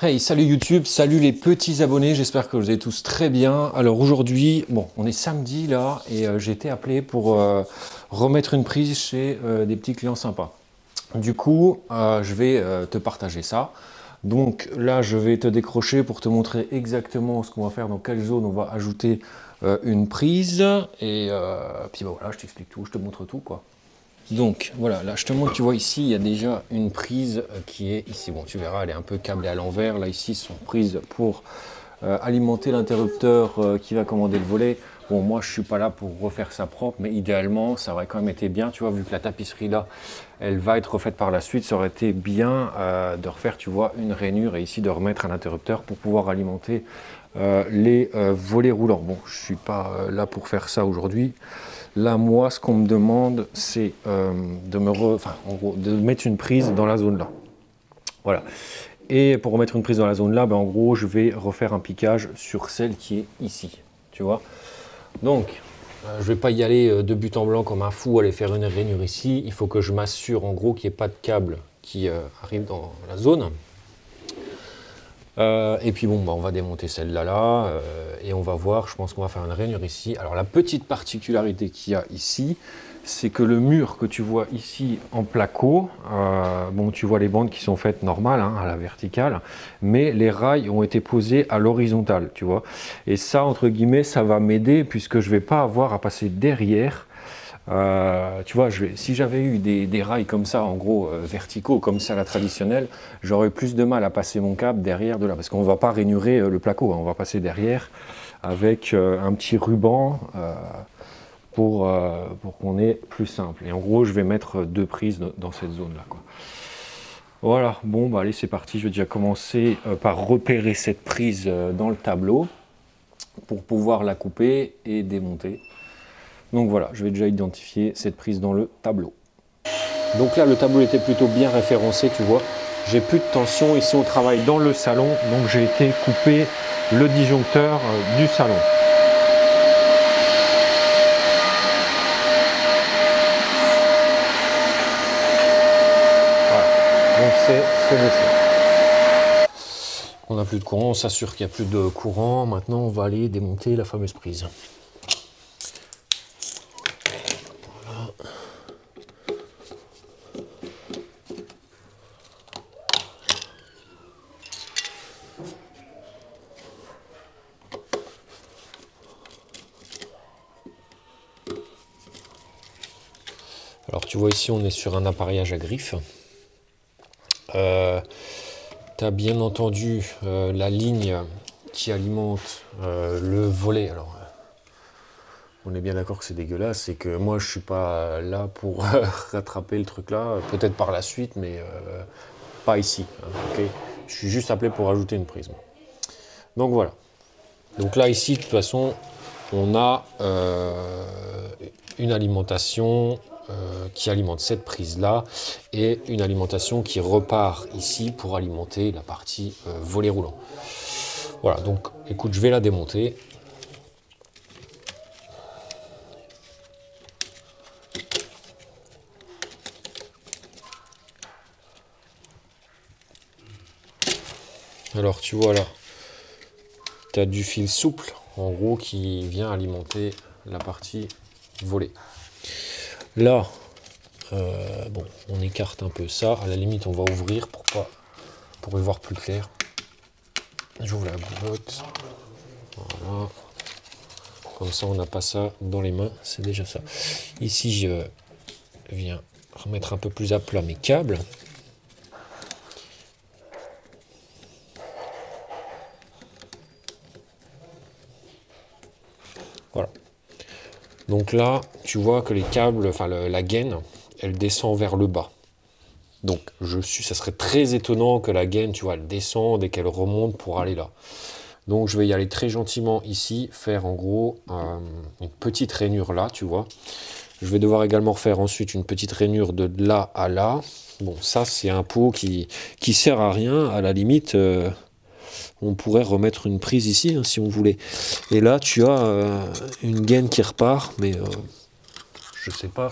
Hey, salut YouTube, salut les petits abonnés, j'espère que vous allez tous très bien. Alors aujourd'hui, bon, on est samedi là et j'ai été appelé pour remettre une prise chez des petits clients sympas. Du coup, je vais te partager ça. Donc là, je vais te décrocher pour te montrer exactement ce qu'on va faire, dans quelle zone on va ajouter une prise. Et puis bah, voilà, je t'explique tout, je te montre tout quoi. Donc voilà, là je te montre, tu vois ici, il y a déjà une prise qui est ici. Bon, tu verras, elle est un peu câblée à l'envers. Là ici, sont prises pour alimenter l'interrupteur qui va commander le volet. Bon, moi je suis pas là pour refaire ça propre, mais idéalement, ça aurait quand même été bien, tu vois, vu que la tapisserie là, elle va être refaite par la suite, ça aurait été bien de refaire, tu vois, une rainure et ici de remettre un interrupteur pour pouvoir alimenter les volets roulants. Bon, je suis pas là pour faire ça aujourd'hui. Là, moi, ce qu'on me demande, c'est de mettre une prise dans la zone là. Voilà. Et pour remettre une prise dans la zone là, ben, en gros, je vais refaire un piquage sur celle qui est ici. Tu vois. Donc, je ne vais pas y aller de but en blanc comme un fou, aller faire une rainure ici. Il faut que je m'assure, en gros, qu'il n'y ait pas de câble qui arrive dans la zone. Et puis bon, bah, on va démonter celle-là et on va voir, je pense qu'on va faire une rainure ici. Alors la petite particularité qu'il y a ici, c'est que le mur que tu vois ici en placo, bon tu vois les bandes qui sont faites normales, hein, à la verticale, mais les rails ont été posés à l'horizontale, tu vois. Et ça, entre guillemets, ça va m'aider puisque je vais pas avoir à passer derrière. Tu vois, si j'avais eu des rails comme ça, en gros verticaux, comme ça la traditionnelle, j'aurais plus de mal à passer mon câble derrière de là, parce qu'on ne va pas rainurer le placo, hein, on va passer derrière avec un petit ruban pour qu'on ait plus simple. Et en gros, je vais mettre deux prises dans cette zone-là, quoi. Voilà, bon, bah allez, c'est parti. Je vais déjà commencer par repérer cette prise dans le tableau pour pouvoir la couper et démonter. Donc voilà, je vais déjà identifier cette prise dans le tableau. Donc là, le tableau était plutôt bien référencé, tu vois. J'ai plus de tension. Ici, on travaille dans le salon. Donc j'ai été couper le disjoncteur du salon. Voilà. Donc c'est ce nécessaire. On n'a plus de courant, on s'assure qu'il n'y a plus de courant. Maintenant, on va aller démonter la fameuse prise. Alors tu vois ici on est sur un appareillage à griffe. Tu as bien entendu la ligne qui alimente le volet. Alors on est bien d'accord que c'est dégueulasse et que moi je suis pas là pour rattraper le truc là, peut-être par la suite mais pas ici. Hein, okay, je suis juste appelé pour ajouter une prise. Donc voilà. Donc là ici de toute façon on a une alimentation qui alimente cette prise là et une alimentation qui repart ici pour alimenter la partie volet roulant. Voilà, donc écoute, je vais la démonter. Alors tu vois là, tu as du fil souple en gros qui vient alimenter la partie volet. Là, bon, on écarte un peu ça. À la limite, on va ouvrir pour y voir plus clair. J'ouvre la boîte. Voilà. Comme ça, on n'a pas ça dans les mains. C'est déjà ça. Ici, je viens remettre un peu plus à plat mes câbles. Voilà. Donc là, tu vois que les câbles, enfin la gaine, elle descend vers le bas. Donc ça serait très étonnant que la gaine, tu vois, elle descende et qu'elle remonte pour aller là. Donc je vais y aller très gentiment ici, faire en gros une petite rainure là, tu vois. Je vais devoir également refaire ensuite une petite rainure de là à là. Bon, ça c'est un pot qui sert à rien, à la limite. On pourrait remettre une prise ici hein, si on voulait. Et là, tu as une gaine qui repart, mais je sais pas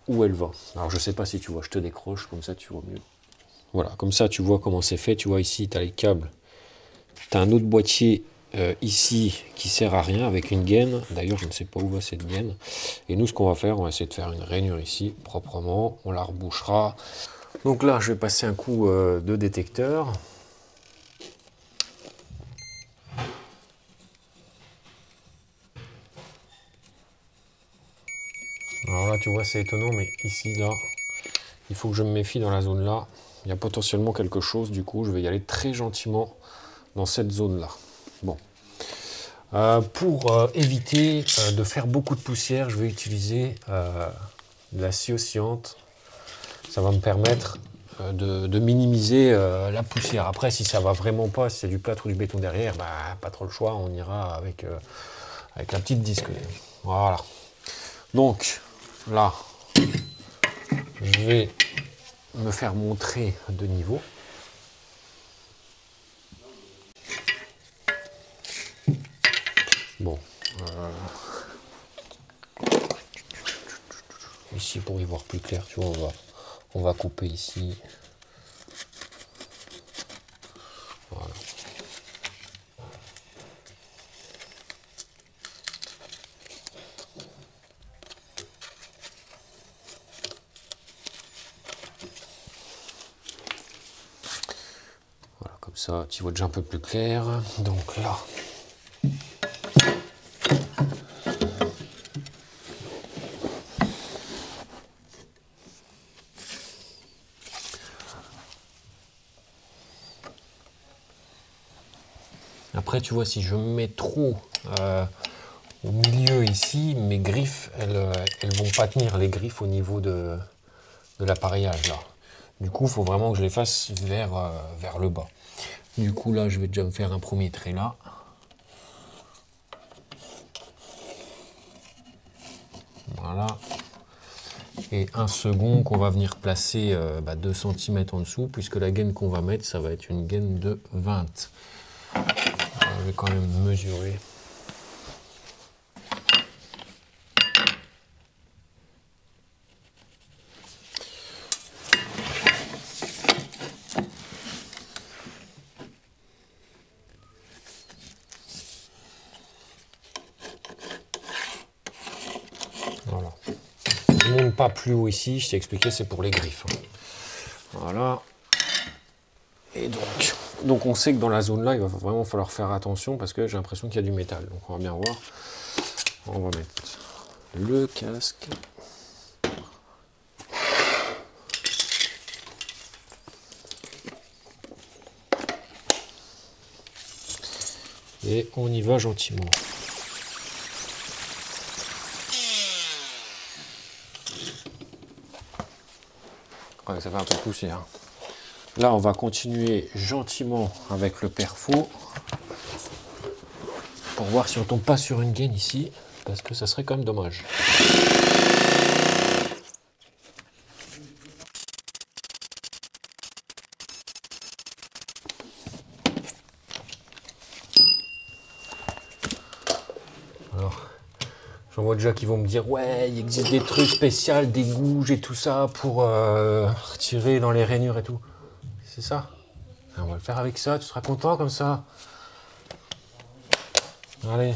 où elle va. Alors, je sais pas si tu vois, je te décroche, comme ça tu vois mieux. Voilà, comme ça tu vois comment c'est fait. Tu vois ici, tu as les câbles. Tu as un autre boîtier ici qui sert à rien avec une gaine. D'ailleurs, je ne sais pas où va cette gaine. Et nous, ce qu'on va faire, on va essayer de faire une rainure ici proprement. On la rebouchera. Donc là, je vais passer un coup de détecteur. Alors là, tu vois, c'est étonnant, mais ici, là, il faut que je me méfie dans la zone là. Il y a potentiellement quelque chose, du coup, je vais y aller très gentiment dans cette zone-là. Bon. Pour éviter de faire beaucoup de poussière, je vais utiliser de la scie oscillante. Ça va me permettre de minimiser la poussière. Après, si ça va vraiment pas, si c'est du plâtre ou du béton derrière, bah, pas trop le choix, on ira avec, avec la petite disque. Voilà. Donc, là, je vais me faire montrer de niveau. Bon. Ici, pour y voir plus clair, tu vois, on va couper ici. Voilà. Voilà, comme ça, tu vois déjà un peu plus clair. Donc là, après, tu vois, si je me mets trop au milieu ici, mes griffes, elles vont pas tenir les griffes au niveau de l'appareillage là. Du coup, il faut vraiment que je les fasse vers le bas. Du coup, là, je vais déjà me faire un premier trait là. Voilà. Et un second qu'on va venir placer 2 cm en dessous, puisque la gaine qu'on va mettre, ça va être une gaine de 20. Alors, je vais quand même mesurer. Voilà. Je ne monte pas plus haut ici, je t'ai expliqué, c'est pour les griffes. Voilà. Et donc on sait que dans la zone là, il va vraiment falloir faire attention parce que j'ai l'impression qu'il y a du métal. Donc on va bien voir. On va mettre le casque. Et on y va gentiment. Ouais, ça fait un peu de poussière. Là, on va continuer gentiment avec le perfo pour voir si on tombe pas sur une gaine ici, parce que ça serait quand même dommage. Alors, j'en vois déjà qui vont me dire ouais, il existe des trucs spéciaux, des gouges et tout ça pour retirer dans les rainures et tout. C'est ça. On va le faire avec ça, tu seras content comme ça. Allez.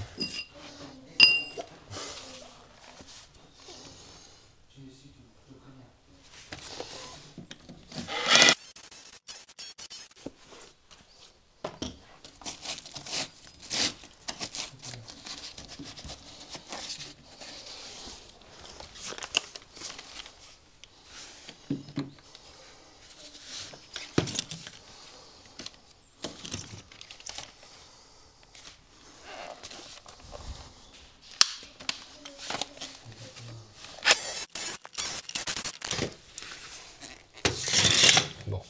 Bon.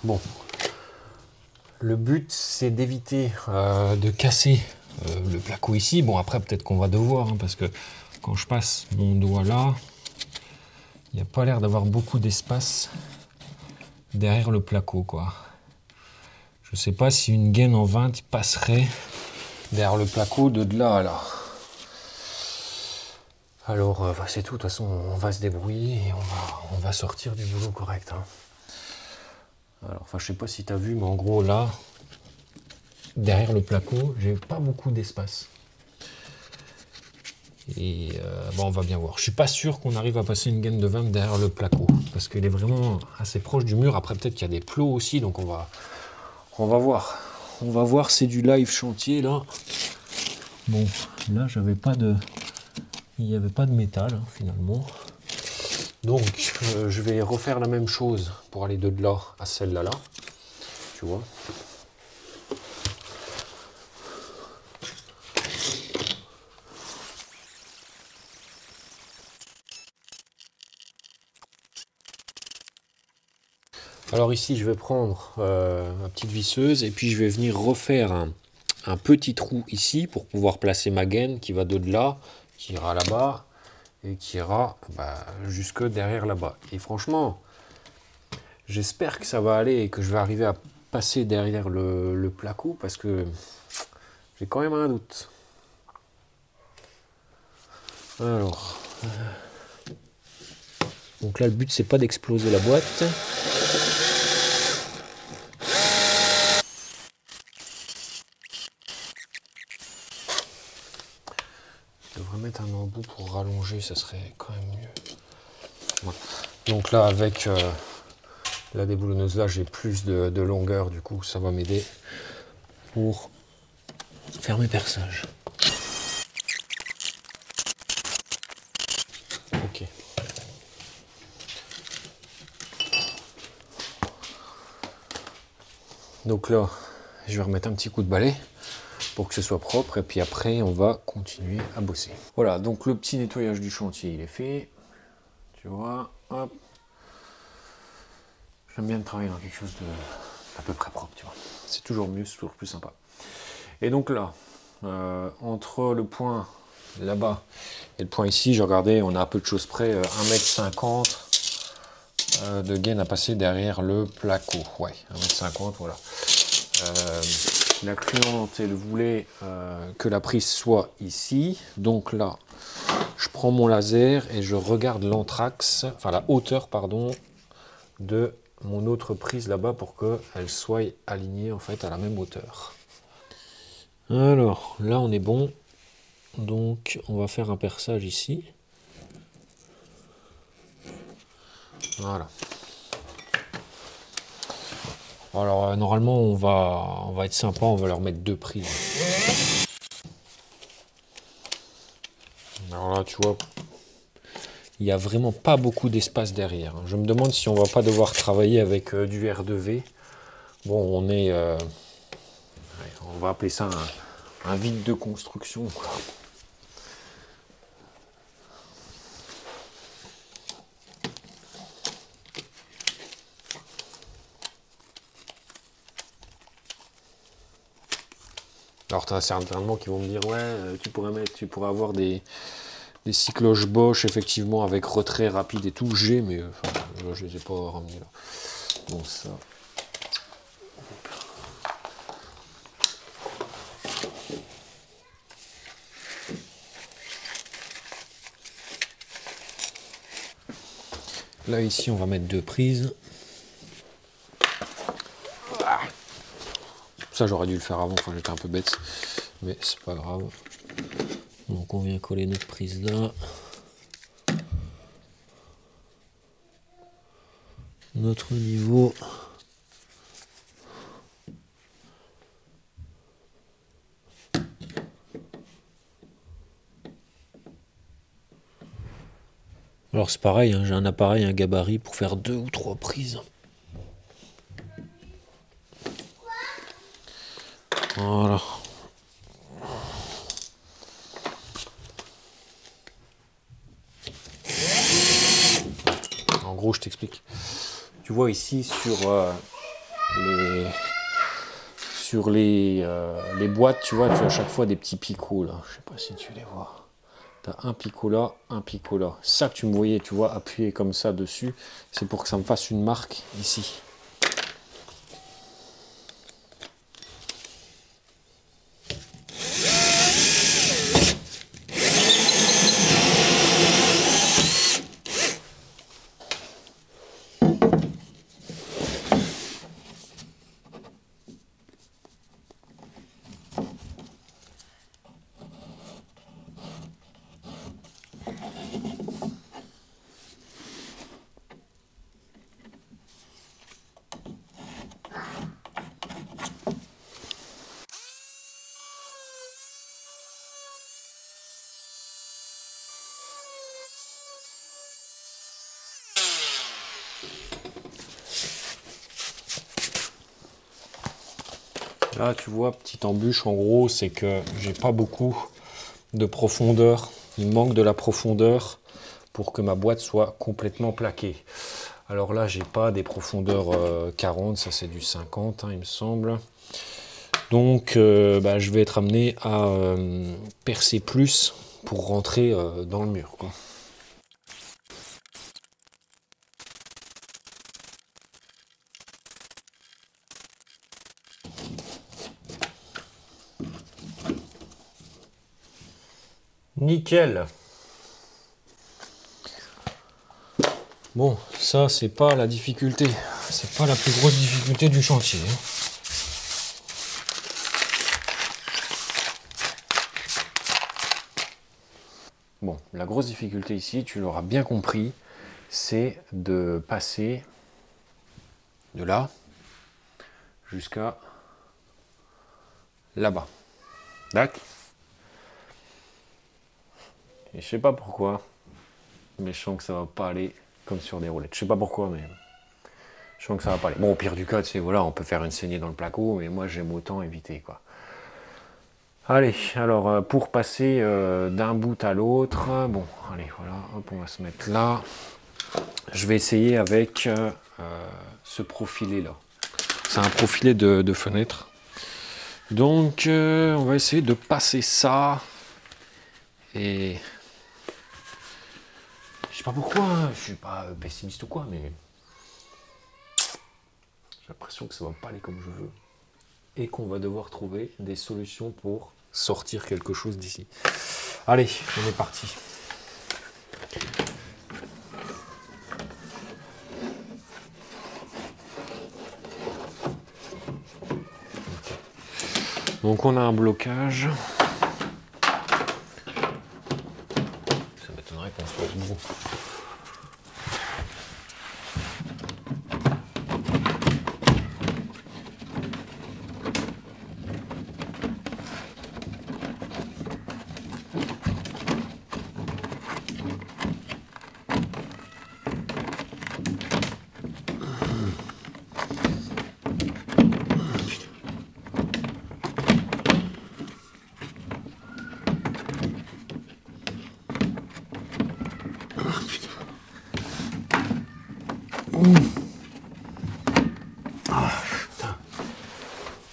Bon. Le but, c'est d'éviter de casser le placo ici. Bon, après, peut-être qu'on va devoir, hein, parce que quand je passe mon doigt là, il n'y a pas l'air d'avoir beaucoup d'espace derrière le placo, quoi. Je sais pas si une gaine en 20 passerait derrière le placo de là à là. Alors c'est tout, de toute façon on va se débrouiller et on va sortir du boulot correct. Hein. Alors enfin je sais pas si tu as vu, mais en gros là, derrière le placo, j'ai pas beaucoup d'espace. Et bon, on va bien voir. Je suis pas sûr qu'on arrive à passer une gaine de 20 derrière le placo, parce qu'il est vraiment assez proche du mur. Après peut-être qu'il y a des plots aussi, donc on va voir. On va voir, c'est du live chantier là. Bon, là j'avais pas de... Il n'y avait pas de métal hein, finalement. Donc je vais refaire la même chose pour aller de là à celle-là. Là. Tu vois. Alors ici je vais prendre ma petite visseuse et puis je vais venir refaire un petit trou ici pour pouvoir placer ma gaine qui va de là, qui ira là-bas et qui ira jusque derrière là-bas. Et franchement, j'espère que ça va aller et que je vais arriver à passer derrière le placo parce que j'ai quand même un doute. Alors, donc là le but c'est pas d'exploser la boîte. Je devrais mettre un embout pour rallonger, ça serait quand même mieux. Voilà. Donc là avec la déboulonneuse là j'ai plus de longueur, du coup ça va m'aider pour faire mes perçages. Ok. Donc là je vais remettre un petit coup de balai pour que ce soit propre et puis après on va continuer à bosser. Voilà, donc le petit nettoyage du chantier il est fait. Tu vois, hop. J'aime bien travailler dans quelque chose de à peu près propre, tu vois. C'est toujours mieux, c'est toujours plus sympa. Et donc là, entre le point là-bas et le point ici, j'ai regardé, on a à peu de choses près, 1,50 m de gaine à passer derrière le placo. Ouais, 1,50 m, voilà. La cliente, elle voulait que la prise soit ici. Donc là, je prends mon laser et je regarde l'anthrax, enfin la hauteur, pardon, de mon autre prise là-bas pour qu'elle soit alignée en fait à la même hauteur. Alors là on est bon, donc on va faire un perçage ici. Voilà. Alors normalement on va être sympa, on va leur mettre 2 prises. Alors là tu vois, il n'y a vraiment pas beaucoup d'espace derrière. Je me demande si on va pas devoir travailler avec du R2V. Bon, on est... on va appeler ça un vide de construction. Alors, tu as certainement qui vont me dire, ouais, tu pourrais avoir des cycloches Bosch, effectivement, avec retrait rapide et tout. J'ai, mais enfin, je les ai pas ramenés là. Bon, ça... Là, ici, on va mettre 2 prises. Ça, j'aurais dû le faire avant, enfin, j'étais un peu bête, mais c'est pas grave. Donc, on vient coller notre prise là. Notre niveau. Alors c'est pareil, hein, j'ai un appareil, un gabarit pour faire 2 ou 3 prises. Voilà. En gros, je t'explique. Tu vois ici sur les boîtes, tu vois, tu as à chaque fois des petits picots là. Je sais pas si tu les vois. Tu as un picot là, un picot là. Ça que tu me voyais, tu vois, appuyer comme ça dessus, c'est pour que ça me fasse une marque ici. Là, tu vois, petite embûche, en gros, c'est que j'ai pas beaucoup de profondeur. Il manque de la profondeur pour que ma boîte soit complètement plaquée. Alors là, j'ai pas des profondeurs 40, ça c'est du 50, hein, il me semble. Donc, je vais être amené à percer plus pour rentrer dans le mur, quoi. Nickel. Bon, ça c'est pas la difficulté, c'est pas la plus grosse difficulté du chantier, hein. Bon, la grosse difficulté ici, tu l'auras bien compris, c'est de passer de là jusqu'à là-bas. D'accord? Et je sais pas pourquoi, mais je sens que ça va pas aller comme sur des roulettes. Je sais pas pourquoi, mais je sens que ça va pas aller. Bon, au pire du cas, tu sais, voilà, on peut faire une saignée dans le placo, mais moi j'aime autant éviter, quoi. Allez, alors pour passer d'un bout à l'autre, bon, allez, voilà, hop, on va se mettre là. Je vais essayer avec ce profilé là. C'est un profilé de fenêtre. Donc, on va essayer de passer ça. Et je sais pas pourquoi, hein, je suis pas pessimiste ou quoi, mais j'ai l'impression que ça va pas aller comme je veux. Et qu'on va devoir trouver des solutions pour sortir quelque chose d'ici. Allez, on est parti. Donc on a un blocage. Ça m'étonnerait qu'on soit debout.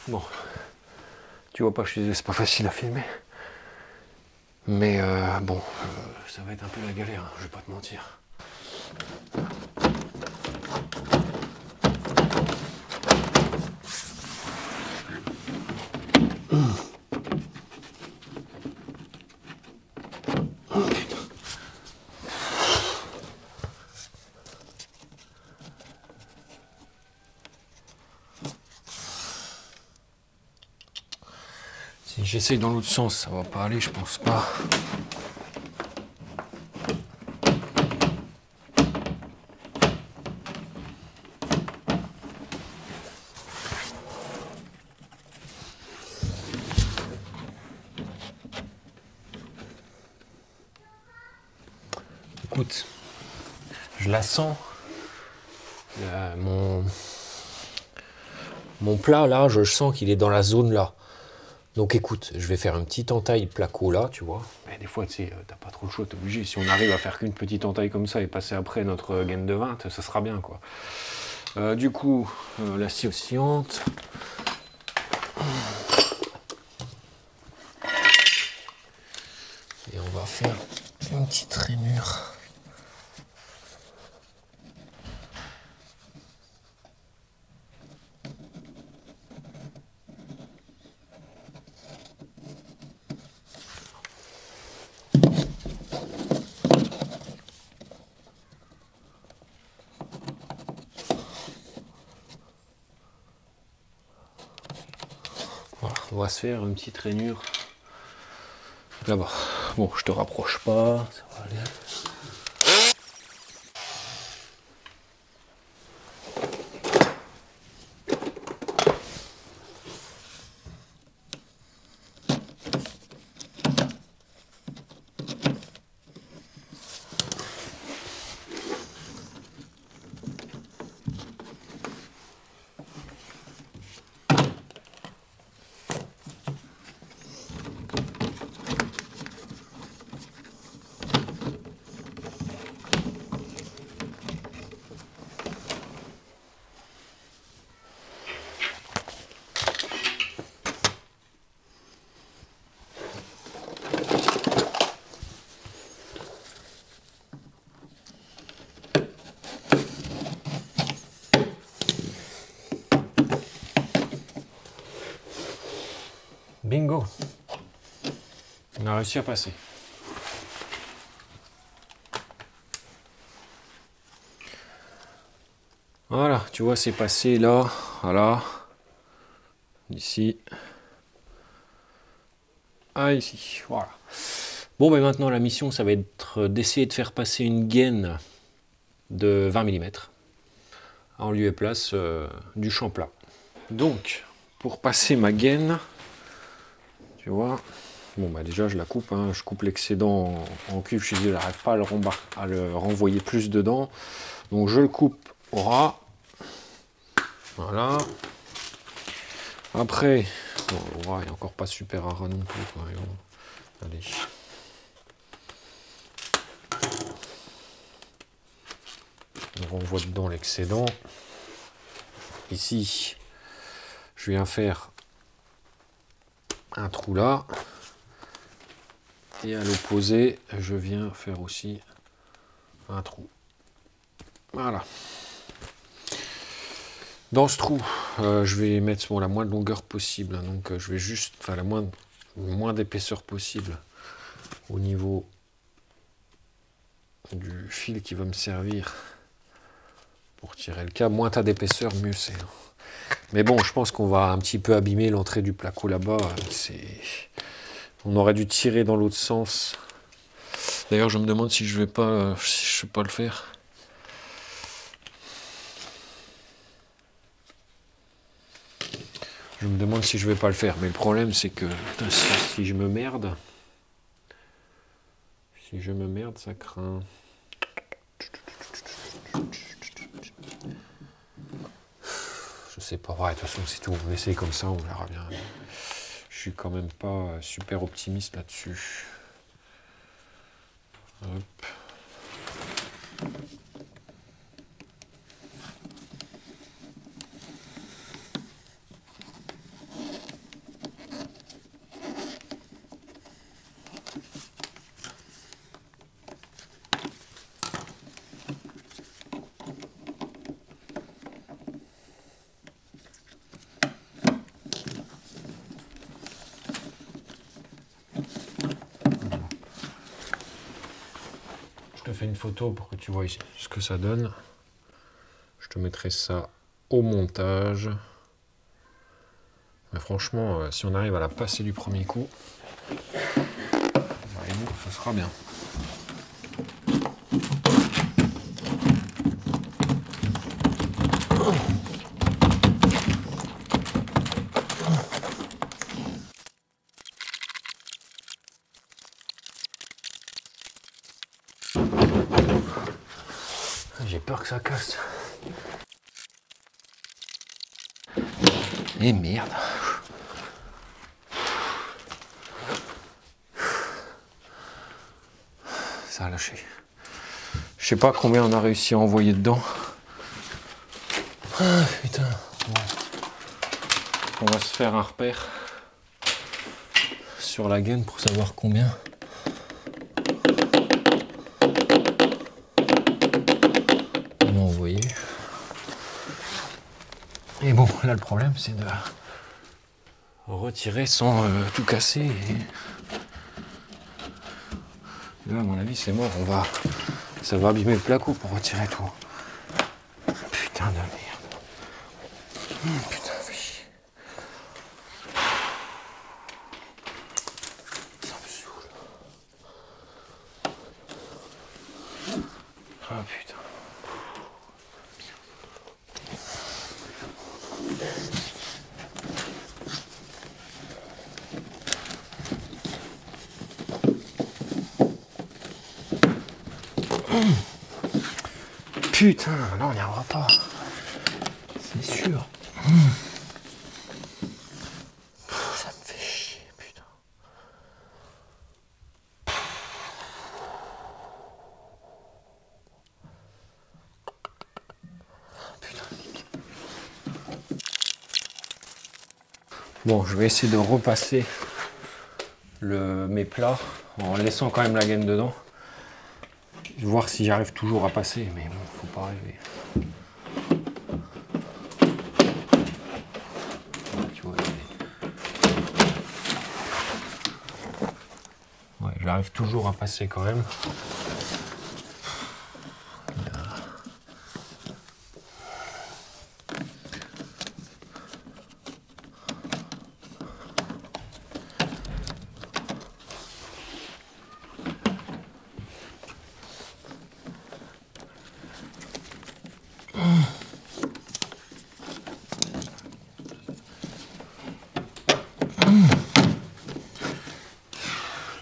Bon, tu vois pas, je suis désolé, c'est pas facile à filmer. Mais bon, ça va être un peu la galère, hein, je vais pas te mentir. Si j'essaye dans l'autre sens, ça va pas aller, je pense pas. Écoute, je la sens. Mon plat là, je sens qu'il est dans la zone là. Donc écoute, je vais faire un petit entaille placo là, tu vois. Mais des fois, tu sais, t'as pas trop le choix, t'es obligé. Si on arrive à faire qu'une petite entaille comme ça et passer après notre gaine de 20, ça sera bien, quoi. Du coup, la scie oscillante. Et on va faire une petite rainure. Voilà, on va se faire une petite rainure là-bas. Bon, je te rapproche pas, ça va aller. bon. On a réussi à passer. Voilà, tu vois, c'est passé là, voilà, ici, ici, voilà. Bon, ben maintenant, la mission, ça va être d'essayer de faire passer une gaine de 20 mm en lieu et place du champ plat. Donc, pour passer ma gaine, tu vois, bon, bah déjà, je la coupe, hein, je coupe l'excédent en cuve, je n'arrive pas à le renvoyer plus dedans, donc je le coupe au ras. Voilà. Après, bon, le ras est encore pas super à ras non plus, quoi. Allez. On renvoie dedans l'excédent. Ici, je viens faire un trou là. Et à l'opposé, je viens faire aussi un trou. Voilà. Dans ce trou, je vais mettre la moins de longueur possible. Hein, donc je vais juste, enfin le moins d'épaisseur possible au niveau du fil qui va me servir pour tirer le câble. Moins tu as d'épaisseur, mieux c'est. Mais bon, je pense qu'on va un petit peu abîmer l'entrée du placo là-bas. On aurait dû tirer dans l'autre sens. D'ailleurs, je me demande si je vais pas le faire. Je me demande si je vais pas le faire. Mais le problème, c'est que putain, si je me merde, ça craint. Je sais pas. Ouais, de toute façon, c'est tout. On essaye comme ça, on verra bien. Je suis quand même pas super optimiste là-dessus. Hop. Je te fais une photo pour que tu vois ici ce que ça donne. Je te mettrai ça au montage. Mais franchement, si on arrive à la passer du premier coup, ça sera bien. J'ai peur que ça casse. Et merde. Ça a lâché. Je sais pas combien on a réussi à envoyer dedans. Ah putain. Bon. On va se faire un repère sur la gaine pour savoir combien. On a envoyé. Et bon, là le problème c'est de retirer sans tout casser. Et là à mon avis c'est mort. Ça va abîmer le placo pour retirer tout. Putain de merde. Putain, oui. Ça me saoule. Ah putain. Putain, là on n'y arrivera pas. C'est sûr. Ça me fait chier, putain. Putain. Bon, je vais essayer de repasser mes plats en laissant quand même la gaine dedans. Voir si j'arrive toujours à passer, mais bon, faut pas rêver. Tu vois, j'arrive toujours à passer quand même.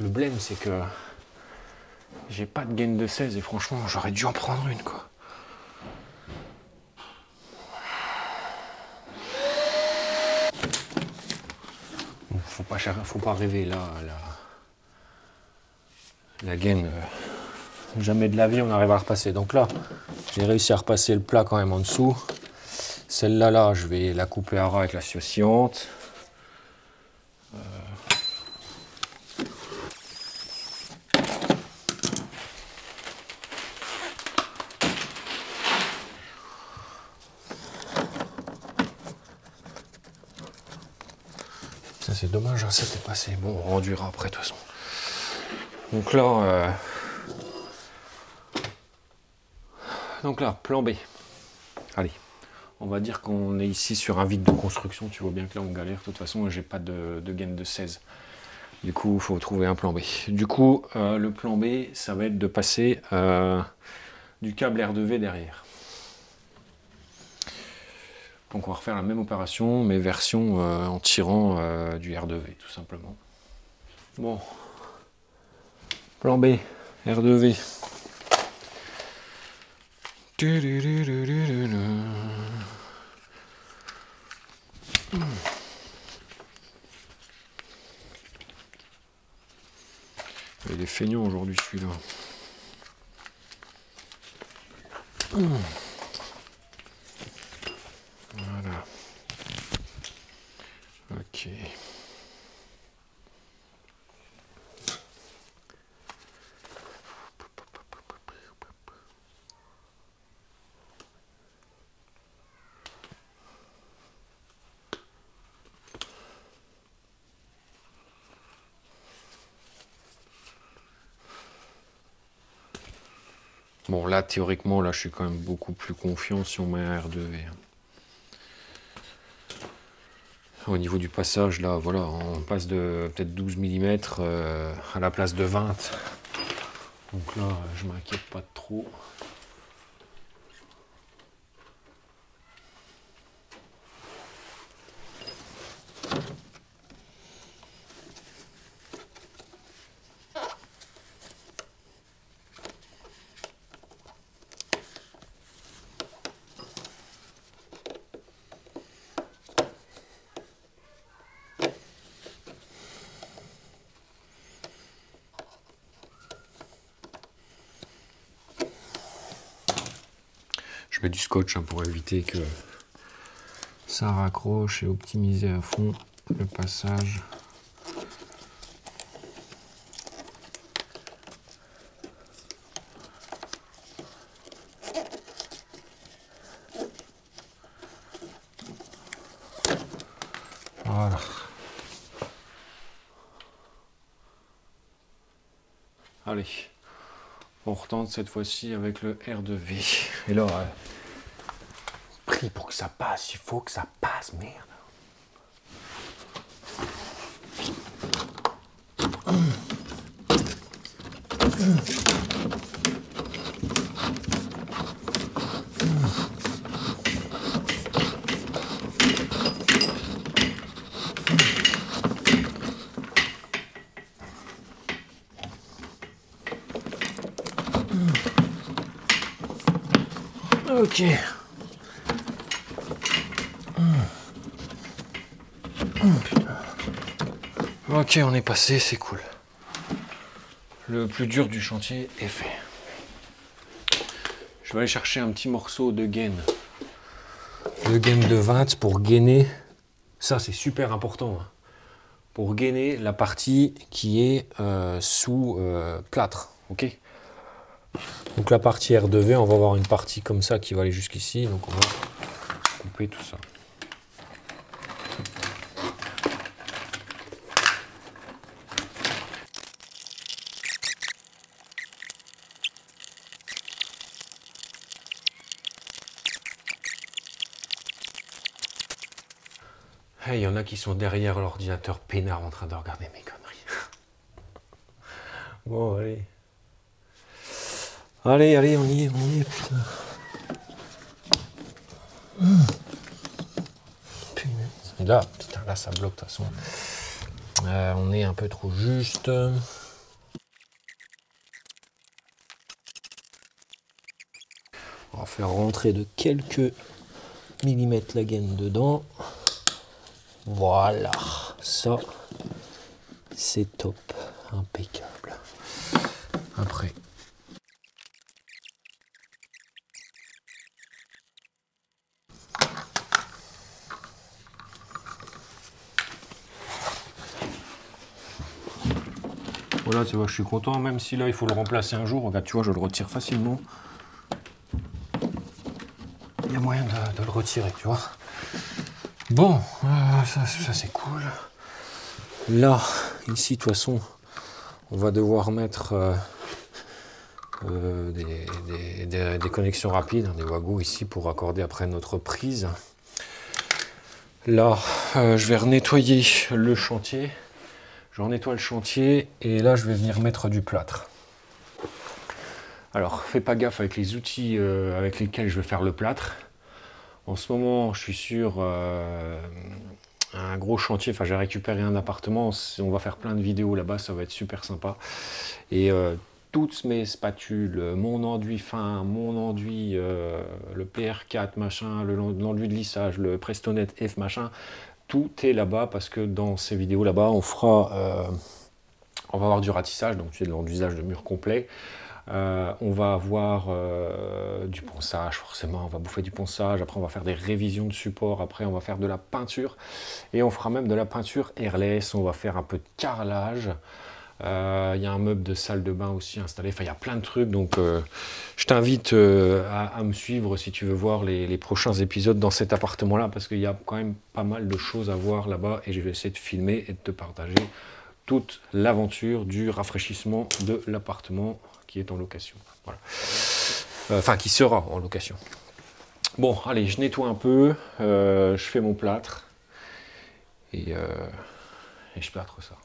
Le blême, c'est que j'ai pas de gaine de 16 et franchement, j'aurais dû en prendre une, quoi. Bon, faut pas rêver là. La gaine, jamais de la vie on arrive à repasser. Donc là, j'ai réussi à repasser le plat quand même en dessous. Celle-là, je vais la couper à ras avec la scie oscillante. Ça c'est dommage, hein, c'était passé. Bon, on rendura après de toute façon. Donc là, plan B. Allez, on va dire qu'on est ici sur un vide de construction. Tu vois bien que là on galère. De toute façon, j'ai pas de gaine de 16. Du coup, il faut trouver un plan B. Du coup, le plan B, ça va être de passer du câble R2V derrière. Donc on va refaire la même opération, mais version en tirant du R2V, tout simplement. Bon. Plan B, R2V. Il est feignant aujourd'hui celui-là. Voilà. Ok. Bon là théoriquement là je suis quand même beaucoup plus confiant si on met un R2V. Au niveau du passage là voilà on passe de peut-être 12 mm à la place de 20. Donc là je m'inquiète pas trop. Je mets du scotch hein, pour éviter que ça raccroche et optimiser à fond le passage. Voilà. Allez, on retente cette fois-ci avec le R2V. Et là, pris pour que ça passe, il faut que ça passe, merde. Ok. Ok, on est passé, c'est cool. Le plus dur du chantier est fait. Je vais aller chercher un petit morceau de gaine. De gaine de 20 pour gainer. Ça, c'est super important. Hein, pour gainer la partie qui est sous plâtre. Ok. Donc la partie R2V, on va avoir une partie comme ça qui va aller jusqu'ici. Donc on va couper tout ça. Il y en a qui sont derrière l'ordinateur peinard en train de regarder mes conneries. Bon, allez. Allez, on y est, putain. Et là, putain, là, ça bloque de toute façon. On est un peu trop juste. On va faire rentrer de quelques millimètres la gaine dedans. Voilà, ça, c'est top, impeccable. Après. Voilà, tu vois, je suis content, même si là, il faut le remplacer un jour. Regarde, tu vois, je le retire facilement. Il y a moyen de le retirer, tu vois. Bon, ça c'est cool. Là, ici, de toute façon, on va devoir mettre des connexions rapides, des wagons ici pour raccorder après notre prise. Là, je vais nettoyer le chantier. Je nettoie le chantier et là, je vais venir mettre du plâtre. Alors, fais pas gaffe avec les outils avec lesquels je vais faire le plâtre. En ce moment, je suis sur un gros chantier. Enfin, j'ai récupéré un appartement. On va faire plein de vidéos là-bas. Ça va être super sympa. Et toutes mes spatules, mon enduit fin, mon enduit, le PR4, machin, l'enduit de lissage, le Prestonet F, machin, tout est là-bas parce que dans ces vidéos là-bas, on va avoir du ratissage, donc c'est de l'enduisage de mur complet. On va avoir du ponçage, forcément, on va bouffer du ponçage, après on va faire des révisions de support, après on va faire de la peinture, et on fera même de la peinture airless, on va faire un peu de carrelage. Il y a un meuble de salle de bain aussi installé, enfin il y a plein de trucs, donc je t'invite à me suivre si tu veux voir les prochains épisodes dans cet appartement-là, parce qu'il y a quand même pas mal de choses à voir là-bas, et je vais essayer de filmer et de te partager toute l'aventure du rafraîchissement de l'appartement qui est en location. Voilà. Enfin, qui sera en location. Bon, allez, je nettoie un peu, je fais mon plâtre et je plâtre ça.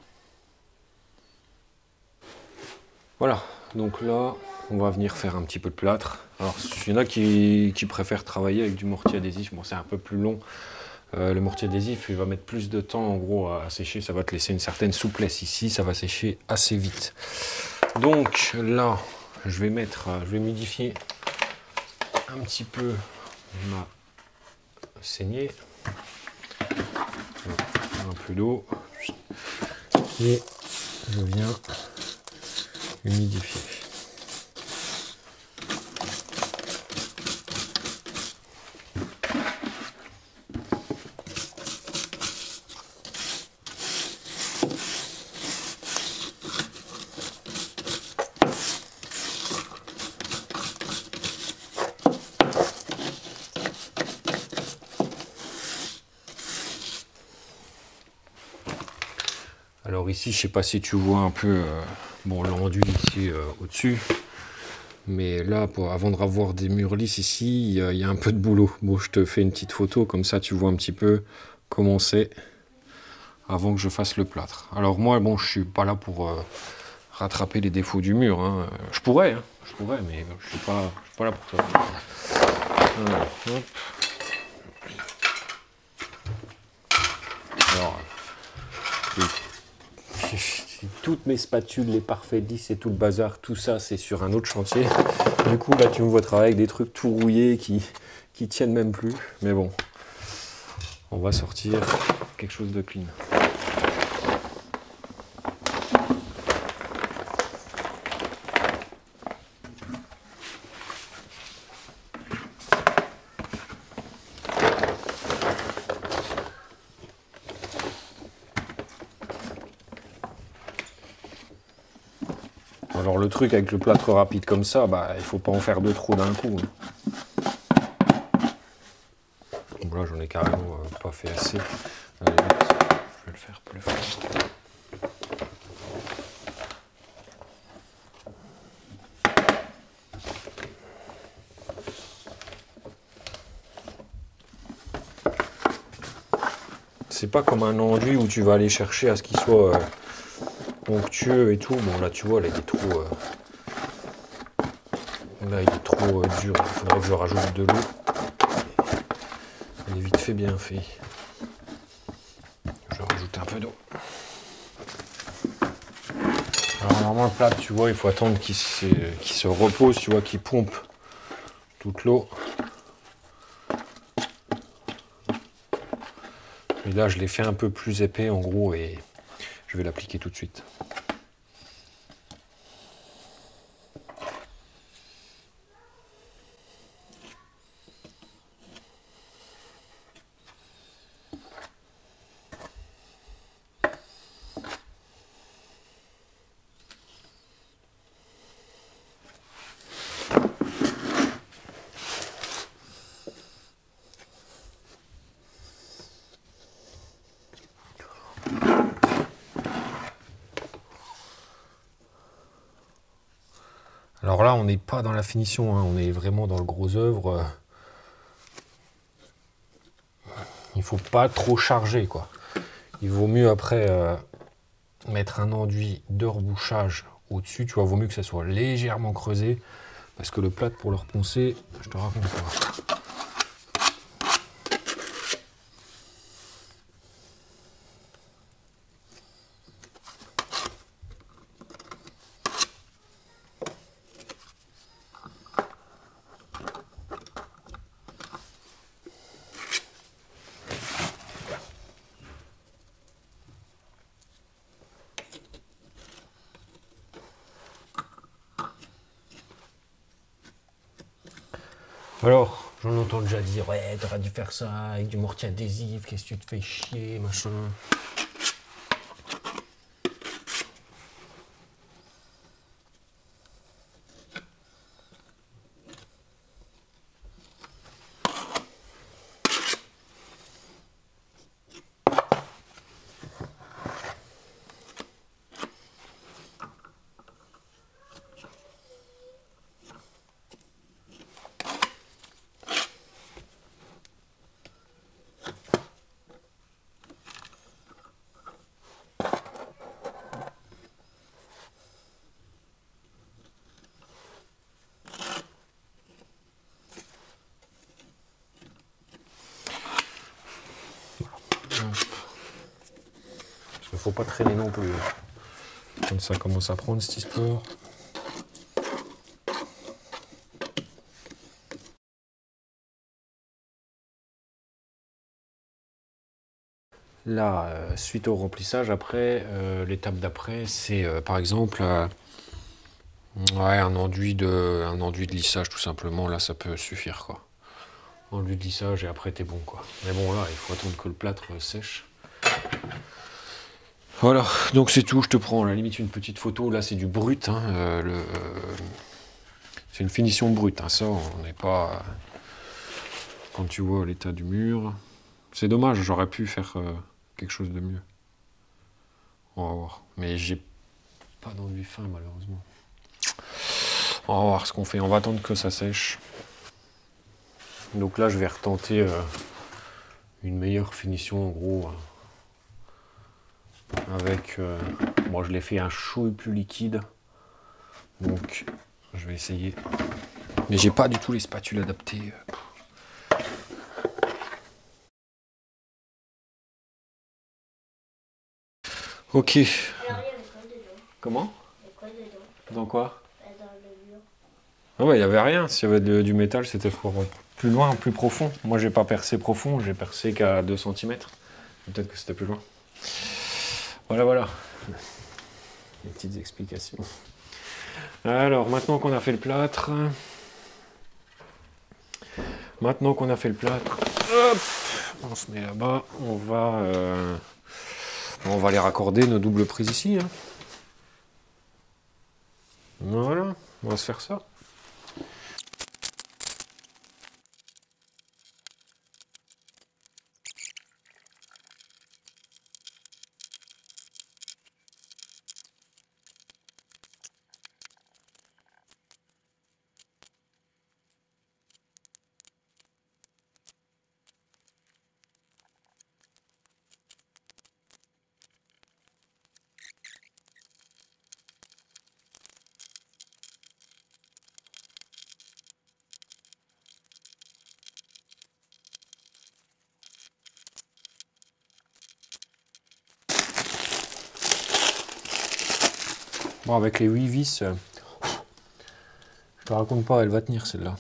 Voilà, donc là, on va venir faire un petit peu de plâtre. Alors, il y en a qui préfèrent travailler avec du mortier adhésif. Bon, c'est un peu plus long. Le mortier adhésif, il va mettre plus de temps en gros à sécher. Ça va te laisser une certaine souplesse ici. Ça va sécher assez vite. Donc là, je vais modifier un petit peu ma saignée. Un peu d'eau. Et je viens humidifier. Alors ici, je sais pas si tu vois un peu bon, l'enduit ici au-dessus, mais là, avant de revoir des murs lisses ici, il y a un peu de boulot. Bon, je te fais une petite photo, comme ça tu vois un petit peu comment c'est avant que je fasse le plâtre. Alors moi, bon, je suis pas là pour rattraper les défauts du mur. Hein. Je pourrais, mais je suis pas là pour ça. Alors, hop. Alors, toutes mes spatules, les parfaits lisses et tout le bazar, tout ça c'est sur un autre chantier. Du coup là tu me vois travailler avec des trucs tout rouillés qui tiennent même plus. Mais bon, on va sortir quelque chose de clean. Alors le truc avec le plâtre rapide comme ça, bah il faut pas en faire de trop d'un coup. Hein. Donc là j'en ai carrément pas fait assez. Allez, je vais le faire plus fort. c'est pas comme un enduit où tu vas aller chercher à ce qu'il soit onctueux et tout. Bon là tu vois, là il est trop, dur. Il faudrait que je rajoute de l'eau. Il est vite fait, bien fait. Je rajoute un peu d'eau. Alors normalement le plat, tu vois, il faut attendre qu'il se repose, tu vois, qu'il pompe toute l'eau. Et là je l'ai fait un peu plus épais en gros et je vais l'appliquer tout de suite. Alors là, on n'est pas dans la finition, hein, on est vraiment dans le gros œuvre. Il faut pas trop charger, quoi. Il vaut mieux après mettre un enduit de rebouchage au-dessus. Tu vois, il vaut mieux que ça soit légèrement creusé parce que le plâtre pour le reponcer, je te raconte pas. Alors, j'en entends déjà dire, ouais, t'aurais dû faire ça avec du mortier adhésif, qu'est-ce que tu te fais chier, machin. Parce qu'il faut pas traîner non plus. Quand ça commence à prendre cette histoire. Là, suite au remplissage, après, l'étape d'après, c'est par exemple ouais, un enduit de lissage tout simplement. Là, ça peut suffire quoi. Enduit de lissage et après t'es bon quoi. Mais bon là, il faut attendre que le plâtre sèche. Voilà, donc c'est tout. Je te prends à la limite une petite photo. Là, c'est du brut. Hein, c'est une finition brute. Hein, ça, on n'est pas. Quand tu vois l'état du mur, c'est dommage. J'aurais pu faire quelque chose de mieux. On va voir. Mais j'ai pas d'enduit fin malheureusement. On va voir ce qu'on fait. On va attendre que ça sèche. Donc là, je vais retenter une meilleure finition en gros. Avec. Bon, je l'ai fait un chaud plus liquide. Donc, je vais essayer. Mais j'ai pas du tout les spatules adaptées. Ok. Alors, il y avait quoi dedans? Comment? Il y avait quoi dedans? Dans quoi? Dans le mur. Ah ouais, il n'y avait rien. S'il y avait du métal, c'était plus loin, plus profond. Moi, j'ai pas percé profond, j'ai percé qu'à 2 cm. Peut-être que c'était plus loin. Voilà, voilà. Les petites explications. Alors, maintenant qu'on a fait le plâtre... hop, on se met là-bas. On va aller raccorder nos doubles prises ici. Hein. Voilà, on va se faire ça. Bon, avec les 8 vis, je te raconte pas, elle va tenir celle-là.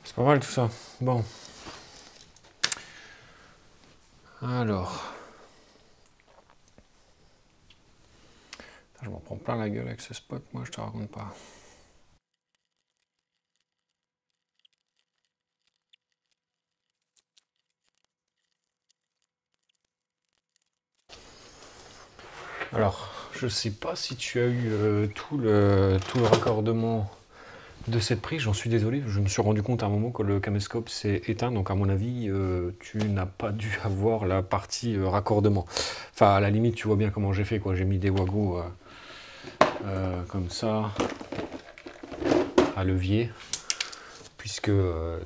C'est pas mal tout ça. Bon. Alors. Je m'en prends plein la gueule avec ce spot, moi je te raconte pas. Alors, je sais pas si tu as eu tout le raccordement de cette prise, j'en suis désolé, je me suis rendu compte à un moment que le caméscope s'est éteint, donc à mon avis, tu n'as pas dû avoir la partie raccordement. Enfin, à la limite, tu vois bien comment j'ai fait, quoi. J'ai mis des wagos comme ça, à levier, puisque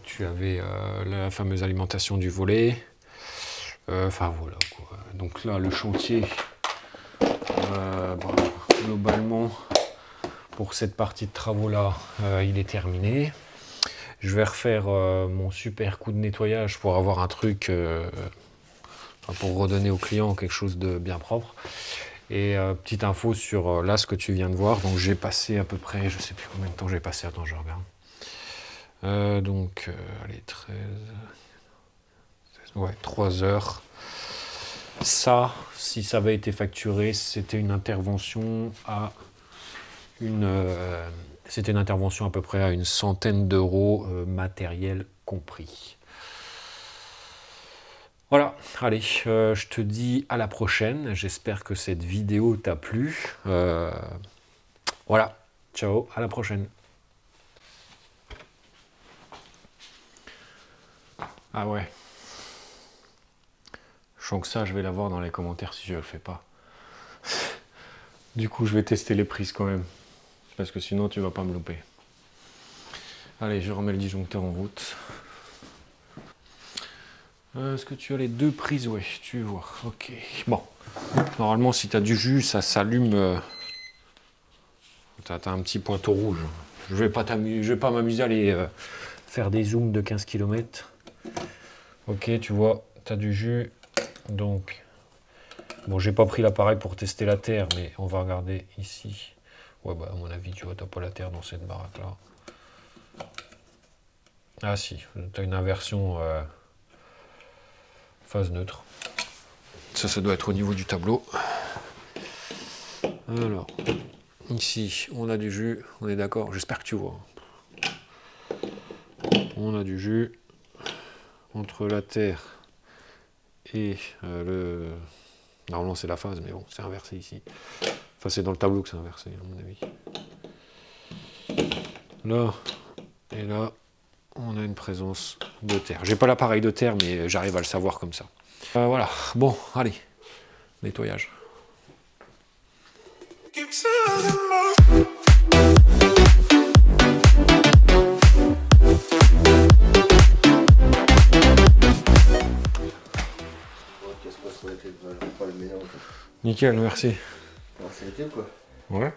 tu avais la fameuse alimentation du volet. Enfin, voilà, quoi. Donc là, le chantier, bon, globalement, pour cette partie de travaux là, il est terminé. Je vais refaire mon super coup de nettoyage pour avoir un truc, pour redonner au client quelque chose de bien propre. Et petite info sur là ce que tu viens de voir. Donc j'ai passé à peu près, je sais plus combien de temps j'ai passé, attends je regarde. Donc allez 13, ouais 3 heures. Ça, si ça avait été facturé, c'était une intervention à c'était une intervention à peu près à une centaine d'euros, matériel compris. Voilà, allez, je te dis à la prochaine. J'espère que cette vidéo t'a plu. Voilà, ciao, à la prochaine. Ah ouais. Je sens que ça, je vais l'avoir dans les commentaires si je le fais pas. Du coup, je vais tester les prises quand même. Parce que sinon, tu vas pas me louper. Allez, je remets le disjoncteur en route. Est-ce que tu as les 2 prises? Ouais, tu vois. Ok. Bon. Normalement, si tu as du jus, ça s'allume. Tu as un petit pointeau rouge. Je vais pas m'amuser à aller faire des zooms de 15 km. Ok, tu vois, tu as du jus. Donc, bon, j'ai pas pris l'appareil pour tester la terre, mais on va regarder ici. Ouais, bah, à mon avis, tu vois, t'as pas la terre dans cette baraque-là. Ah si, tu as une inversion phase neutre. Ça doit être au niveau du tableau. Alors, ici, on a du jus, on est d'accord, j'espère que tu vois. On a du jus entre la terre et le... Normalement c'est la phase, mais bon, c'est inversé ici. Enfin, c'est dans le tableau que c'est inversé, à mon avis. Là, et là, on a une présence de terre. J'ai pas l'appareil de terre, mais j'arrive à le savoir comme ça. Voilà, bon, allez, nettoyage. Nickel, merci. Alors, ça a été quoi? Ouais.